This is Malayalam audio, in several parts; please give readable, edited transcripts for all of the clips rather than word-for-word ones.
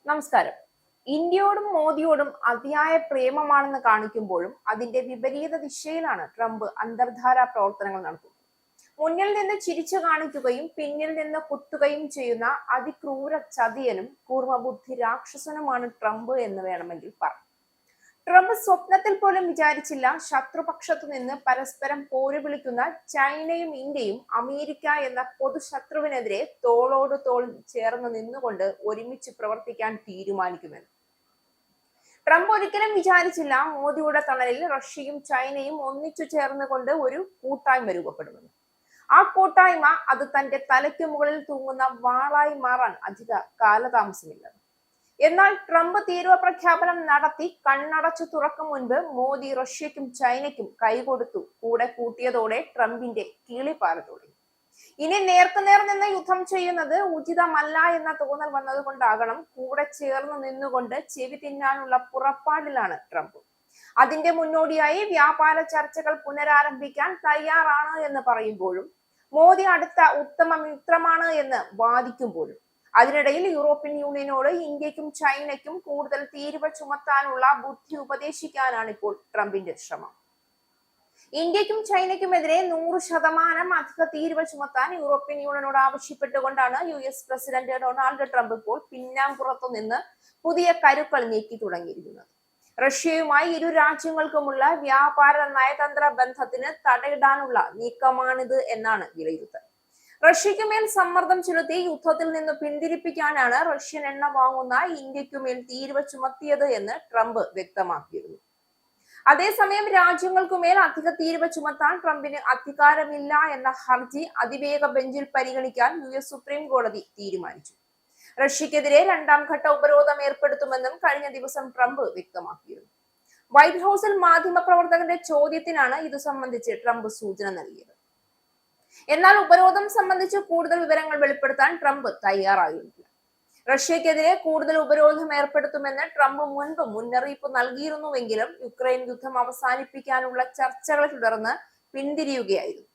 നമസ്കാരം. ഇന്ത്യയോടും മോദിയോടും അതിയായ പ്രേമമാണെന്ന് കാണിക്കുമ്പോഴും അതിന്റെ വിപരീത ദിശയിലാണ് ട്രംപ് അന്തർധാരാ പ്രവർത്തനങ്ങൾ നടത്തുന്നത്. മുന്നിൽ നിന്ന് ചിരിച്ചു കാണിക്കുകയും പിന്നിൽ നിന്ന് കുത്തുകയും ചെയ്യുന്ന അതിക്രൂര ചതിയനും കൂർമ്മബുദ്ധി രാക്ഷസനുമാണ് ട്രംപ് എന്ന് വേണമെങ്കിൽ പറയാം. ട്രംപ് സ്വപ്നത്തിൽ പോലും വിചാരിച്ചില്ല ശത്രുപക്ഷത്തു നിന്ന് പരസ്പരം പോര് വിളിക്കുന്ന ചൈനയും ഇന്ത്യയും അമേരിക്ക എന്ന പൊതുശത്രുവിനെതിരെ തോളോട് തോൾ ചേർന്ന് നിന്നുകൊണ്ട് ഒരുമിച്ച് പ്രവർത്തിക്കാൻ തീരുമാനിക്കുമെന്ന്. ട്രംപ് ഒരിക്കലും വിചാരിച്ചില്ല മോദിയുടെ തണലിൽ റഷ്യയും ചൈനയും ഒന്നിച്ചു ചേർന്നുകൊണ്ട് ഒരു കൂട്ടായ്മ രൂപപ്പെടുമെന്ന്. ആ കൂട്ടായ്മ അത് തന്റെ തലയ്ക്ക് മുകളിൽ തൂങ്ങുന്ന വാളായി മാറാൻ അധിക കാലതാമസമില്ല. എന്നാൽ ട്രംപ് തീരുവ പ്രഖ്യാപനം നടത്തി കണ്ണടച്ചു തുറക്കും മുൻപ് മോദി റഷ്യക്കും ചൈനയ്ക്കും കൈകൊടുത്തു കൂടെ കൂട്ടിയതോടെ ട്രംപിന്റെ കിളിപാറ തുടങ്ങി. ഇനി നേർക്കുനേർ നിന്ന് യുദ്ധം ചെയ്യുന്നത് ഉചിതമല്ല എന്ന തോന്നൽ വന്നതുകൊണ്ടാകണം കൂടെ ചേർന്ന് നിന്നുകൊണ്ട് ചെവി തിന്നാനുള്ള പുറപ്പാടിലാണ് ട്രംപ്. അതിന്റെ മുന്നോടിയായി വ്യാപാര ചർച്ചകൾ പുനരാരംഭിക്കാൻ തയ്യാറാണ് എന്ന് പറയുമ്പോഴും മോദി അടുത്ത ഉത്തമ മിത്രമാണ് എന്ന് വാദിക്കുമ്പോഴും അതിനിടയിൽ യൂറോപ്യൻ യൂണിയനോട് ഇന്ത്യക്കും ചൈനയ്ക്കും കൂടുതൽ തീരുവ ചുമത്താനുള്ള ബുദ്ധി ഉപദേശിക്കാനാണ് ഇപ്പോൾ ട്രംപിന്റെ ശ്രമം. ഇന്ത്യക്കും ചൈനയ്ക്കുമെതിരെ 100% അധിക തീരുവ ചുമത്താൻ യൂറോപ്യൻ യൂണിയനോട് ആവശ്യപ്പെട്ടുകൊണ്ടാണ് US പ്രസിഡന്റ് ഡൊണാൾഡ് ട്രംപ് ഇപ്പോൾ പിന്നാമ്പുറത്തു നിന്ന് പുതിയ കരുക്കൾ നീക്കി തുടങ്ങിയിരിക്കുന്നത്. റഷ്യയുമായി ഇരു രാജ്യങ്ങൾക്കുമുള്ള വ്യാപാര നയതന്ത്ര ബന്ധത്തിന് തടയിടാനുള്ള നീക്കമാണിത് എന്നാണ് വിലയിരുത്തൽ. റഷ്യക്കുമേൽ സമ്മർദ്ദം ചെലുത്തി യുദ്ധത്തിൽ നിന്ന് പിന്തിരിപ്പിക്കാനാണ് റഷ്യൻ എണ്ണ വാങ്ങുന്ന ഇന്ത്യക്കുമേൽ തീരുവ ചുമത്തിയത് എന്ന് ട്രംപ് വ്യക്തമാക്കിയിരുന്നു. അതേസമയം രാജ്യങ്ങൾക്കുമേൽ അധിക തീരുവ ചുമത്താൻ ട്രംപിന് അധികാരമില്ല എന്ന ഹർജി അതിവേഗ ബെഞ്ചിൽ പരിഗണിക്കാൻ US സുപ്രീം കോടതി തീരുമാനിച്ചു. റഷ്യക്കെതിരെ 2ാം ഘട്ട ഉപരോധം ഏർപ്പെടുത്തുമെന്നും കഴിഞ്ഞ ദിവസം ട്രംപ് വ്യക്തമാക്കിയിരുന്നു. വൈറ്റ് ഹൌസിൽ മാധ്യമപ്രവർത്തകന്റെ ചോദ്യത്തിനാണ് ഇത് സംബന്ധിച്ച് ട്രംപ് സൂചന നൽകിയത്. എന്നാൽ ഉപരോധം സംബന്ധിച്ച് കൂടുതൽ വിവരങ്ങൾ വെളിപ്പെടുത്താൻ ട്രംപ് തയ്യാറായിരുന്നില്ല. റഷ്യക്കെതിരെ കൂടുതൽ ഉപരോധം ഏർപ്പെടുത്തുമെന്ന് ട്രംപ് മുൻപ് മുന്നറിയിപ്പ് നൽകിയിരുന്നുവെങ്കിലും യുക്രൈൻ യുദ്ധം അവസാനിപ്പിക്കാനുള്ള ചർച്ചകളെ തുടർന്ന് പിന്തിരിയുകയായിരുന്നു.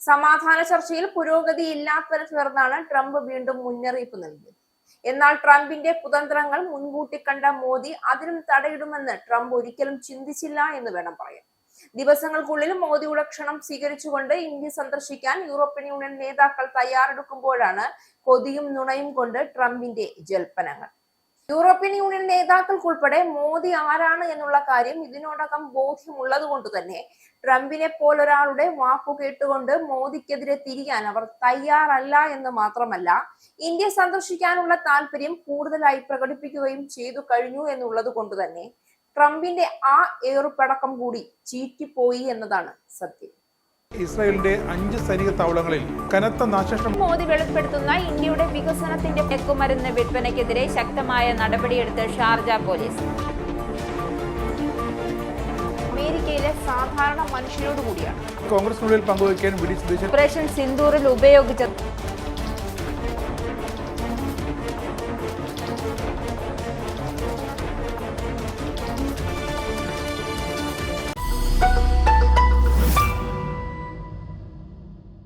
സമാധാന ചർച്ചയിൽ പുരോഗതിയില്ലാത്തതിനെ തുടർന്നാണ് ട്രംപ് വീണ്ടും മുന്നറിയിപ്പ് നൽകിയത്. എന്നാൽ ട്രംപിന്റെ കുതന്ത്രങ്ങൾ മുൻകൂട്ടി കണ്ട മോദി അതിനും തടയിടുമെന്ന് ട്രംപ് ഒരിക്കലും ചിന്തിച്ചില്ല എന്ന് വേണം പറയാൻ. ദിവസങ്ങൾക്കുള്ളിൽ മോദിയുടെ ക്ഷണം സ്വീകരിച്ചുകൊണ്ട് ഇന്ത്യ സന്ദർശിക്കാൻ യൂറോപ്യൻ യൂണിയൻ നേതാക്കൾ തയ്യാറെടുക്കുമ്പോഴാണ് കൊതിയും നുണയും കൊണ്ട് ട്രംപിന്റെ ജൽപ്പനങ്ങൾ. യൂറോപ്യൻ യൂണിയൻ നേതാക്കൾക്കുൾപ്പെടെ മോദി ആരാണ് എന്നുള്ള കാര്യം ഇതിനോടകം ബോധ്യമുള്ളത് കൊണ്ട് തന്നെ ട്രംപിനെ പോലൊരാളുടെ വാക്കു കേട്ടുകൊണ്ട് മോദിക്കെതിരെ തിരിയാൻ അവർ തയ്യാറല്ല എന്ന് മാത്രമല്ല ഇന്ത്യ സന്ദർശിക്കാനുള്ള താല്പര്യം കൂടുതലായി പ്രകടിപ്പിക്കുകയും ചെയ്തു കഴിഞ്ഞു എന്നുള്ളത് കൊണ്ട് തന്നെ ട്രംപിന്റെ ആ ഏറുപടക്കം കൂടി ചീറ്റിപ്പോയി എന്നതാണ് സത്യം. ഇസ്രായേലിന്റെ 5 സൈനിക താവളങ്ങളിൽ കനത്ത നാശനഷ്ടം. മോദി വെളിപ്പെടുത്തുന്ന ഇന്ത്യയുടെ വികസനത്തിന്റെ മയക്കുമരുന്ന് വിൽപ്പനയ്ക്കെതിരെ ശക്തമായ നടപടിയെടുത്ത് ഷാർജ പോലീസ്. അമേരിക്കയിലെ സാധാരണ മനുഷ്യരോട് കൂടിയാണ് കോൺഗ്രസിനുള്ളിൽ പങ്കുവയ്ക്കാൻ വിളിച്ചു ഓപ്പറേഷൻ സിന്ദൂറിൽ ഉപയോഗിച്ച